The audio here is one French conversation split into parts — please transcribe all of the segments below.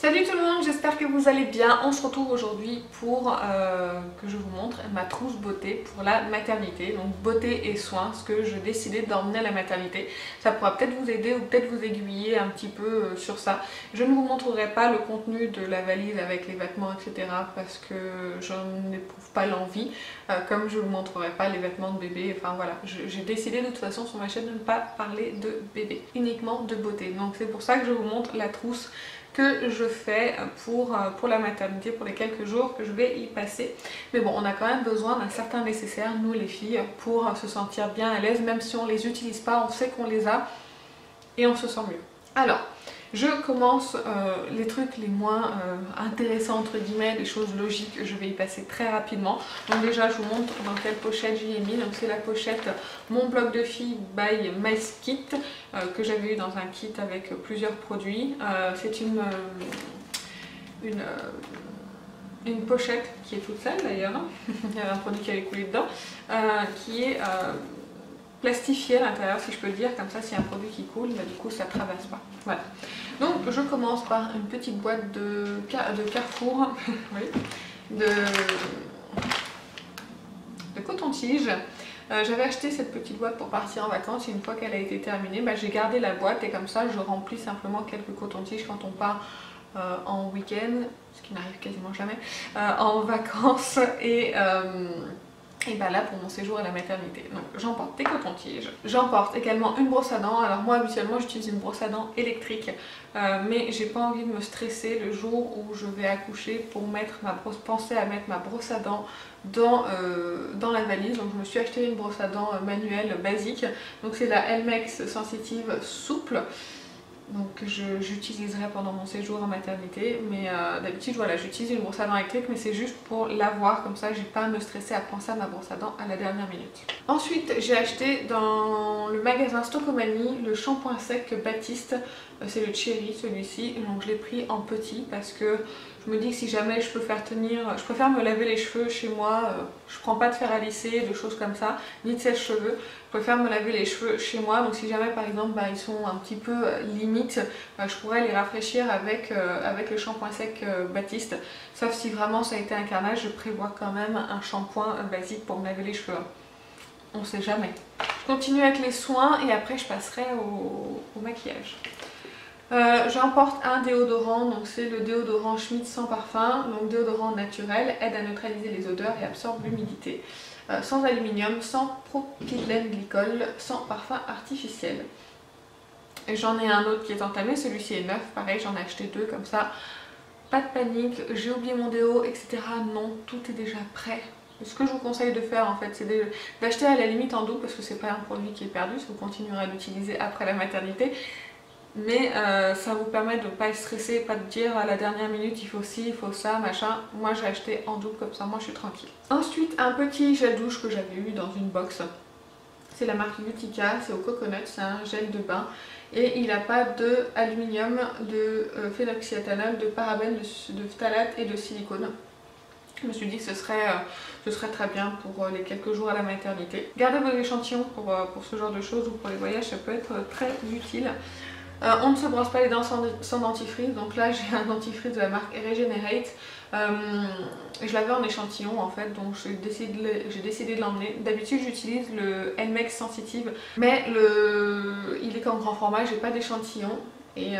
Salut tout le monde, j'espère que vous allez bien. On se retrouve aujourd'hui pour que je vous montre ma trousse beauté pour la maternité. Donc beauté et soins, ce que j'ai décidé d'emmener à la maternité. Ça pourra peut-être vous aider ou peut-être vous aiguiller un petit peu sur ça. Je ne vous montrerai pas le contenu de la valise avec les vêtements etc. parce que je n'éprouve pas l'envie. Comme je ne vous montrerai pas les vêtements de bébé. Enfin voilà, j'ai décidé de toute façon sur ma chaîne de ne pas parler de bébé, uniquement de beauté. Donc c'est pour ça que je vous montre la trousse que je fais pour la maternité, pour les quelques jours que je vais y passer. Mais bon, on a quand même besoin d'un certain nécessaire, nous les filles, pour se sentir bien à l'aise, même si on les utilise pas, on sait qu'on les a et on se sent mieux. Alors, je commence les trucs les moins intéressants entre guillemets, les choses logiques, je vais y passer très rapidement. Donc déjà je vous montre dans quelle pochette j'y ai mis. Donc c'est la pochette Mon Bloc de Filles by MySkit que j'avais eu dans un kit avec plusieurs produits. C'est une pochette qui est toute seule d'ailleurs, il y avait un produit qui avait coulé dedans, qui est plastifié à l'intérieur si je peux le dire, comme ça s'il y a un produit qui coule, bah, du coup ça traverse pas. Voilà. Donc je commence par une petite boîte de Carrefour, oui, de coton-tige. J'avais acheté cette petite boîte pour partir en vacances et une fois qu'elle a été terminée, bah, j'ai gardé la boîte et comme ça je remplis simplement quelques cotons-tiges quand on part en week-end, ce qui n'arrive quasiment jamais, en vacances et bah là pour mon séjour à la maternité. Donc j'emporte des cotons-tiges. J'emporte également une brosse à dents. Alors moi habituellement j'utilise une brosse à dents électrique. Mais j'ai pas envie de me stresser le jour où je vais accoucher pour penser à mettre ma brosse à dents dans la valise. Donc je me suis acheté une brosse à dents manuelle basique. Donc c'est la Elmex sensitive souple. Donc j'utiliserai pendant mon séjour en maternité, mais d'habitude voilà, j'utilise une brosse à dents électrique, mais c'est juste pour l'avoir, comme ça j'ai pas à me stresser à penser à ma brosse à dents à la dernière minute. Ensuite j'ai acheté dans le magasin Stockomanie le shampoing sec Baptiste, c'est le Cherry celui-ci, donc je l'ai pris en petit parce que je me dis que si jamais je peux faire tenir, je préfère me laver les cheveux chez moi, je prends pas de fer à lisser, de choses comme ça, ni de sèche-cheveux, je préfère me laver les cheveux chez moi, donc si jamais par exemple bah, ils sont un petit peu limite, je pourrais les rafraîchir avec le shampoing sec Baptiste, sauf si vraiment ça a été un carnage, je prévois quand même un shampoing basique pour me laver les cheveux. On sait jamais. Je continue avec les soins et après je passerai au maquillage. J'emporte un déodorant, donc c'est le déodorant Schmitt sans parfum, donc déodorant naturel, aide à neutraliser les odeurs et absorbe l'humidité. Sans aluminium, sans propylène glycol, sans parfum artificiel. Et j'en ai un autre qui est entamé, celui-ci est neuf, pareil j'en ai acheté deux comme ça. Pas de panique, j'ai oublié mon déo, etc. Non, tout est déjà prêt. Ce que je vous conseille de faire en fait, c'est d'acheter à la limite en double parce que c'est pas un produit qui est perdu, vous continuerez à l'utiliser après la maternité. Mais ça vous permet de ne pas être stressé, pas de dire à la dernière minute il faut ci, il faut ça, machin. Moi j'ai acheté en double comme ça, moi je suis tranquille. Ensuite un petit gel douche que j'avais eu dans une box. C'est la marque Utica, c'est au coconut, c'est un gel de bain. Et il n'a pas de aluminium, de phénoxyéthanol, de parabènes, de phtalate et de silicone. Je me suis dit que ce serait très bien pour les quelques jours à la maternité. Gardez vos échantillons pour ce genre de choses ou pour les voyages, ça peut être très utile. On ne se brosse pas les dents sans dentifrice, donc là j'ai un dentifrice de la marque Regenerate. Je l'avais en échantillon en fait, donc j'ai décidé de l'emmener. D'habitude j'utilise le Elmex sensitive, mais il est qu'en grand format, j'ai pas d'échantillon. Et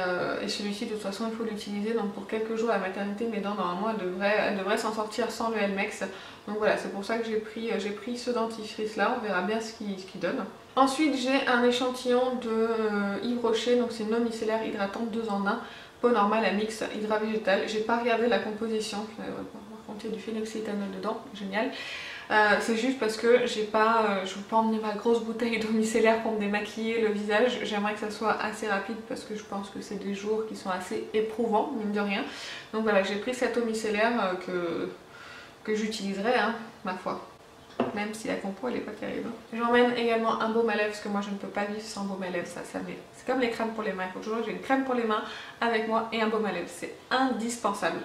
celui-ci de toute façon il faut l'utiliser, donc pour quelques jours à la maternité mes dents normalement elles devraient s'en sortir sans le Elmex. Donc voilà, c'est pour ça que j'ai pris ce dentifrice là, on verra bien ce qu'il donne. Ensuite j'ai un échantillon de Yves Rocher, donc c'est une eau micellaire hydratante 2 en 1, peau normale à mix hydra végétal. J'ai pas regardé la composition, par contre il y a du phénoxyéthanol dedans, génial. C'est juste parce que je ne veux pas emmener ma grosse bouteille d'eau micellaire pour me démaquiller le visage. J'aimerais que ça soit assez rapide parce que je pense que c'est des jours qui sont assez éprouvants, mine de rien. Donc voilà, j'ai pris cette eau micellaire que j'utiliserai, hein, ma foi. Même si la compo elle est pas terrible. J'emmène également un baume à lèvres parce que moi je ne peux pas vivre sans baume à lèvres, c'est comme les crèmes pour les mains, il faut toujours que j'ai une crème pour les mains avec moi et un baume à lèvres, c'est indispensable.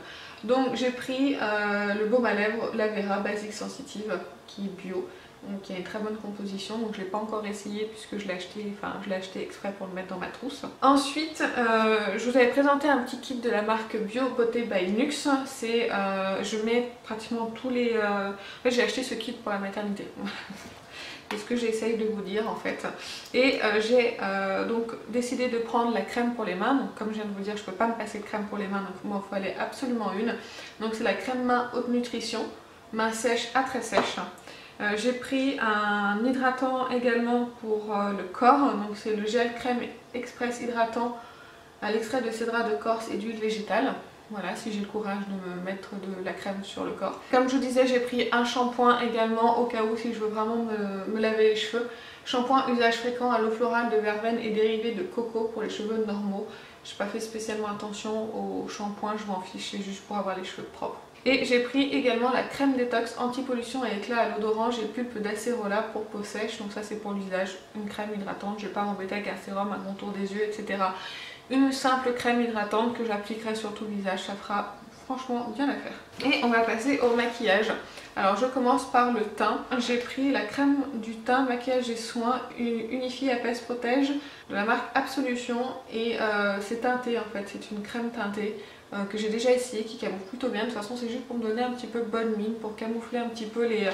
Donc j'ai pris le baume à lèvres, la Vera Basic Sensitive qui est bio donc il y a une très bonne composition, donc je ne l'ai pas encore essayé puisque je l'ai acheté exprès pour le mettre dans ma trousse. Ensuite, je vous avais présenté un petit kit de la marque Bio Beauté by Nux. Je mets pratiquement tous les... En fait, j'ai acheté ce kit pour la maternité. C'est ce que j'essaye de vous dire en fait. Et j'ai donc décidé de prendre la crème pour les mains. Donc comme je viens de vous dire, je ne peux pas me passer de crème pour les mains, donc il m'en fallait absolument une. Donc c'est la crème main haute nutrition, main sèche à très sèche. J'ai pris un hydratant également pour le corps, donc c'est le gel crème express hydratant à l'extrait de cédra de Corse et d'huile végétale. Voilà, si j'ai le courage de me mettre de la crème sur le corps. Comme je vous disais, j'ai pris un shampoing également au cas où si je veux vraiment me laver les cheveux. Shampoing usage fréquent à l'eau florale de verveine et dérivé de coco pour les cheveux normaux. Je n'ai pas fait spécialement attention au shampoing, je m'en fiche, c'est juste pour avoir les cheveux propres. Et j'ai pris également la crème détox anti-pollution à éclat à l'eau d'orange et pulpe d'acérola pour peau sèche. Donc ça c'est pour l'usage, une crème hydratante, je ne vais pas m'embêter avec un sérum, un contour des yeux, etc. Une simple crème hydratante que j'appliquerai sur tout le visage, ça fera franchement bien l'affaire. Et on va passer au maquillage. Alors je commence par le teint. J'ai pris la crème du teint maquillage et soins unifiée apaise protège de la marque Absolution et c'est teinté en fait, c'est une crème teintée. Que j'ai déjà essayé, qui camoufle plutôt bien. De toute façon c'est juste pour me donner un petit peu bonne mine, pour camoufler un petit peu les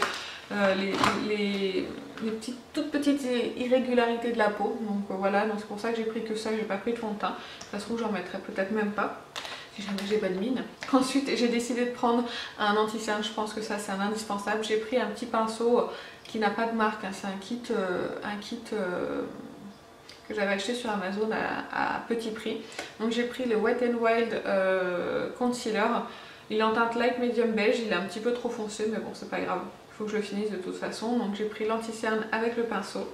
toutes petites irrégularités de la peau. Donc voilà, donc c'est pour ça que j'ai pris que ça, j'ai pas pris de fond de teint. Ça se trouve j'en mettrai peut-être même pas, si jamais j'ai bonne mine. Ensuite j'ai décidé de prendre un anti-cerne, je pense que ça c'est un indispensable. J'ai pris un petit pinceau qui n'a pas de marque, hein. C'est un kit que j'avais acheté sur Amazon à petit prix. Donc j'ai pris le Wet n Wild Concealer. Il est en teinte light medium beige, il est un petit peu trop foncé mais bon c'est pas grave, il faut que je le finisse de toute façon. Donc j'ai pris l'anti-cerne avec le pinceau.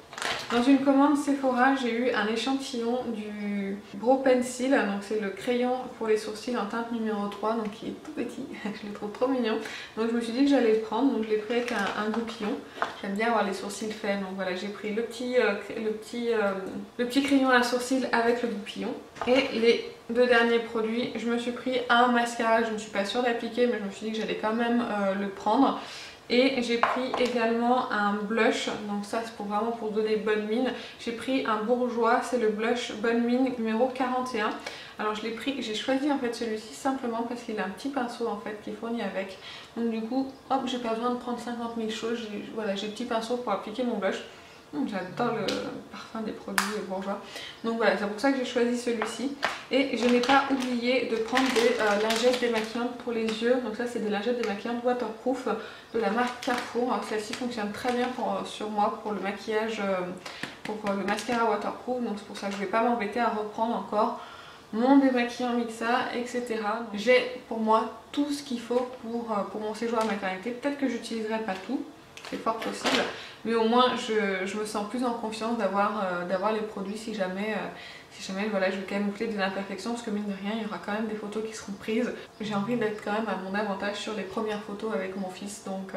Dans une commande Sephora, j'ai eu un échantillon du Brow Pencil, donc c'est le crayon pour les sourcils en teinte numéro 3, donc qui est tout petit, je le trouve trop mignon. Donc je me suis dit que j'allais le prendre, donc je l'ai pris avec un goupillon. J'aime bien avoir les sourcils faits, donc voilà, j'ai pris le petit crayon à sourcils avec le goupillon. Et les deux derniers produits, je me suis pris un mascara, je ne suis pas sûre d'appliquer, mais je me suis dit que j'allais quand même le prendre. Et j'ai pris également un blush, donc ça c'est vraiment pour donner bonne mine. J'ai pris un bourgeois, c'est le blush bonne mine numéro 41. Alors je l'ai pris, j'ai choisi en fait celui-ci simplement parce qu'il a un petit pinceau en fait qui est fourni avec. Donc du coup, hop, j'ai pas besoin de prendre 50 000 choses, voilà, j'ai le petit pinceau pour appliquer mon blush. J'adore le parfum des produits bourgeois. Donc voilà, c'est pour ça que j'ai choisi celui-ci. Et je n'ai pas oublié de prendre des lingettes démaquillantes pour les yeux. Donc ça c'est des lingettes démaquillantes waterproof de la marque Carrefour. Celle-ci fonctionne très bien sur moi pour le maquillage, pour le mascara waterproof. Donc c'est pour ça que je ne vais pas m'embêter à reprendre encore mon démaquillant Mixa, etc. J'ai pour moi tout ce qu'il faut pour mon séjour à maternité. Peut-être que j'utiliserai pas tout, c'est fort possible, mais au moins je me sens plus en confiance d'avoir les produits si jamais voilà, je vais camoufler des imperfections, parce que mine de rien il y aura quand même des photos qui seront prises. J'ai envie d'être quand même à mon avantage sur les premières photos avec mon fils, donc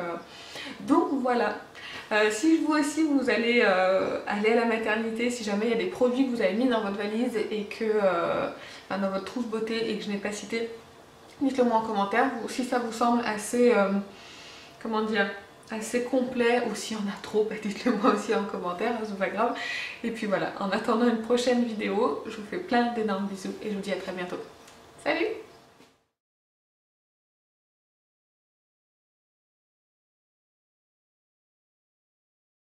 voilà. Si vous aussi vous allez aller à la maternité, si jamais il y a des produits que vous avez mis dans votre valise et que dans votre trousse beauté et que je n'ai pas cité, dites-le moi en commentaire. Si ça vous semble assez comment dire, assez complet, ou s'il y en a trop, dites-le moi aussi en commentaire, c'est pas grave. Et puis voilà, en attendant une prochaine vidéo, je vous fais plein d'énormes bisous et je vous dis à très bientôt. Salut!